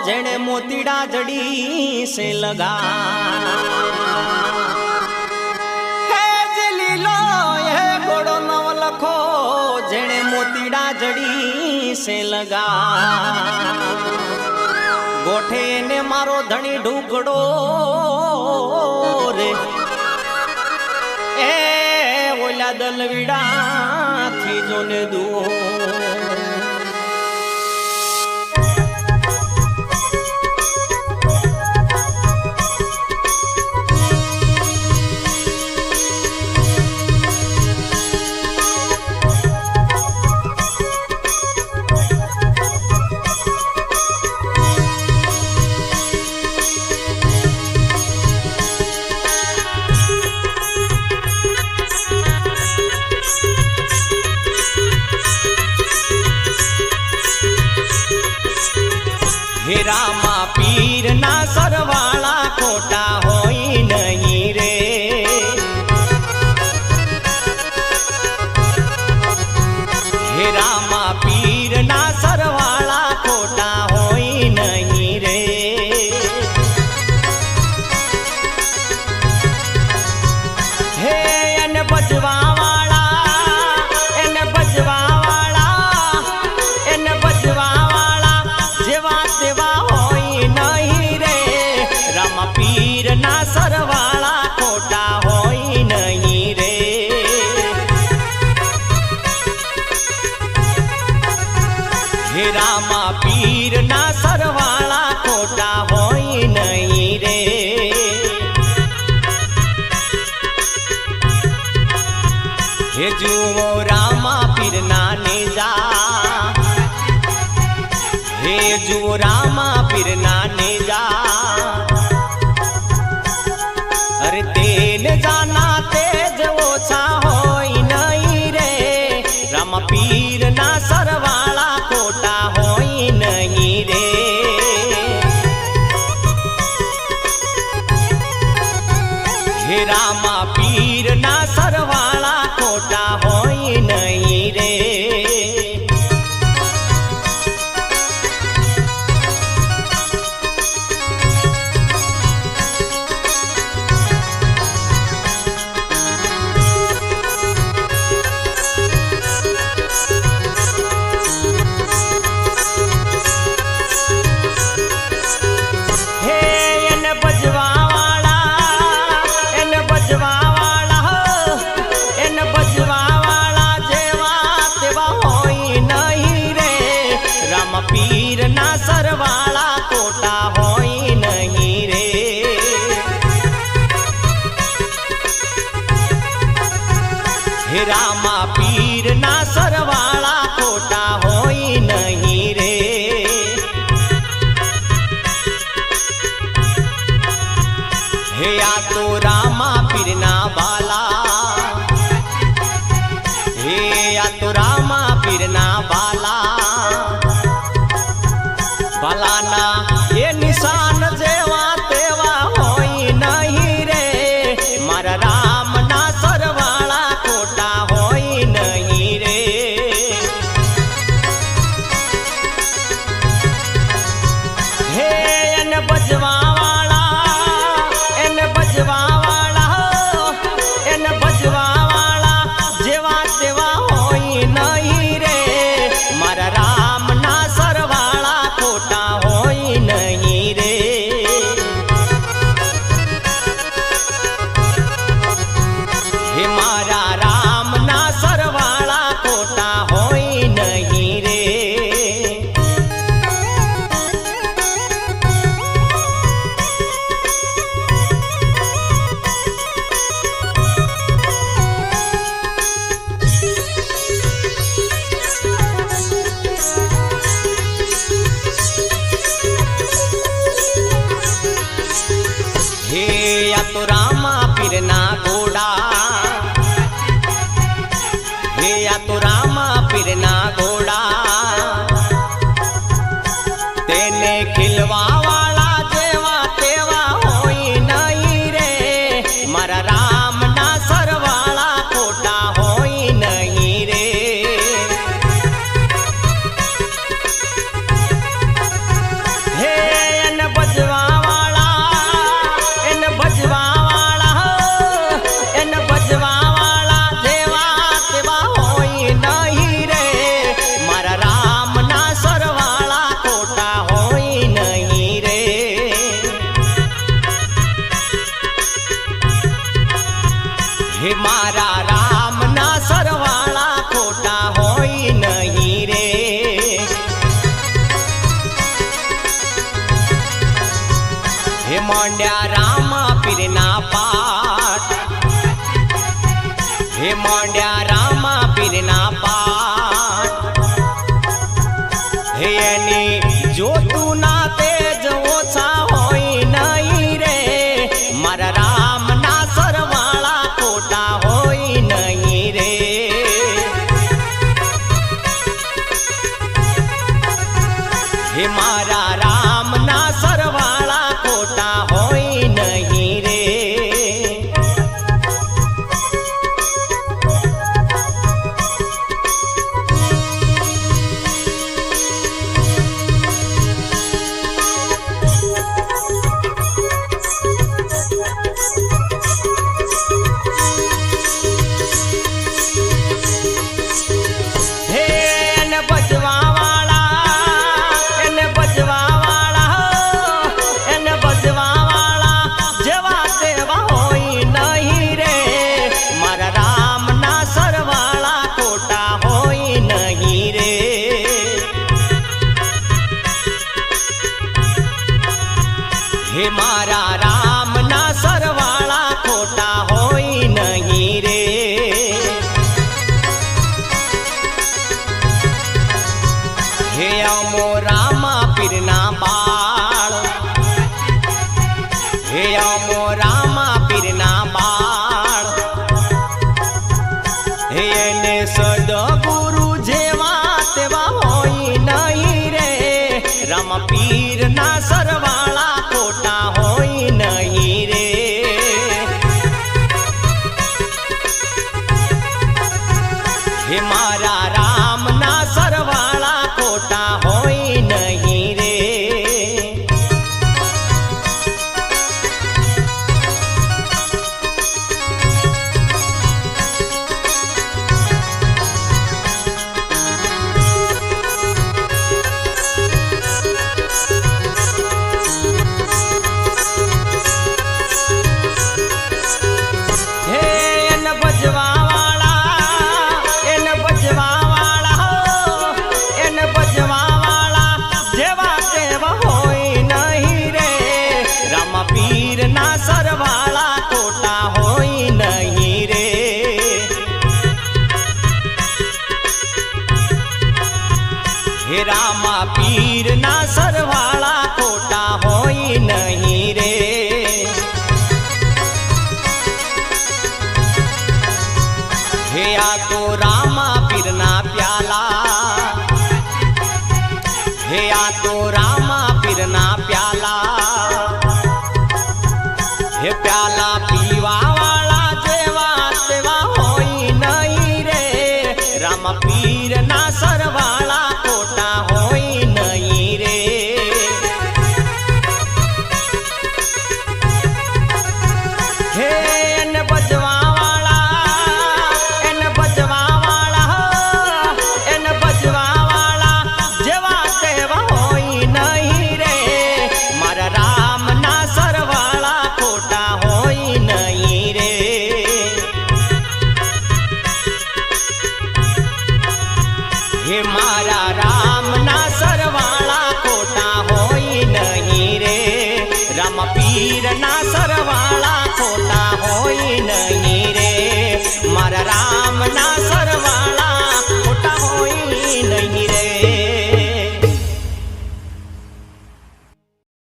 जेने मोतीड़ा जड़ी से लगा है जलीलो ये घोड़ो नव लखो जेने मोतीड़ा जड़ी से लगा गोठे ने मारो धनी ढूकड़ो रे ए ओला दलवीड़ा थी जोने दू हे रामा पीर ना सरवाला खोटा होई नहीं रे हे रामा पीर ना सरवाला खोटा होई नहीं रे हे एन बजवा वाला एन बजवा वाला एन बजवा पीर ना सरवाला खोटा होई नहीं रे हे रामा पीर ना सरवाला खोटा होई नहीं रे हे जुओ रामा पीर ना ने जा हे जुओ रामा पीर ना ने जा अरे तेन जाना तेज ओछा होई नहीं रे रामा पीर ना सरवाला खोटा होई नहीं रे हे रामा पीर ना सरवाला खोटा होई नहीं रे पीर ना सरवाला खोटा होई नहीं रे हे रामा पीर ना सरवाला खोटा होई नहीं रे हे या तो रामा पीर ना बाला हे या तो रामा पीर ना बाला भलाना ये निशान जेवा तेवा होई नहीं रे मारा राम ना सरवाला खोटा होई नहीं रे हे एन बजवा वाला एन बजवा वाला एन बजवा वाला जेवा तेवा होई नहीं रे મોંડ્યા રામ પીરના પાઠ હે મોંડ્યા રામ પીરના પાઠ હે એની જોતું ના તેજ ઓછા હોય નહીં રે મારા રામ ના સરવાળા ખોટા હોય નહીં રે હે મારા રામ ના સરવાળા ખોટા હોય નહીં રે હે મારા રામ ના સરવાળા ખોટા હોય નહીં રે હે અમો રામા પીરના બાળ હે અમો રામા પીરના બાળ હે એને સદગુરુ જેવા તેવા હોય નહીં રે રામ પીરના સરવાળા હે મારા રામ ના સરવાળા ખોટા હોય નહીં રે હે એને ભજવા પીરના સરવાળા ખોટા હોય નહીં રે હે રામા પીરના સરવાળા ખોટા હોય નહીં રે હે આ તો રામા પીરના પ્યાલા હે આ તો રામા પીરના પ્યાલા હે પ્યાલા પીવા વાળા જેવા તેવા હોય નહીં રે રામ પીર ના સરવાળા ખોટા હોય નહીં રે હે એને ભજવા વાળા જેવા તેવા હોય નહીં રે મારા રામ ના સરવાળા હે મારા રામ ના સરવાળા ખોટા હોય નહીં રે રામ પીર ના સરવાળા ખોટા હોય નહીં રે મારા રામ ના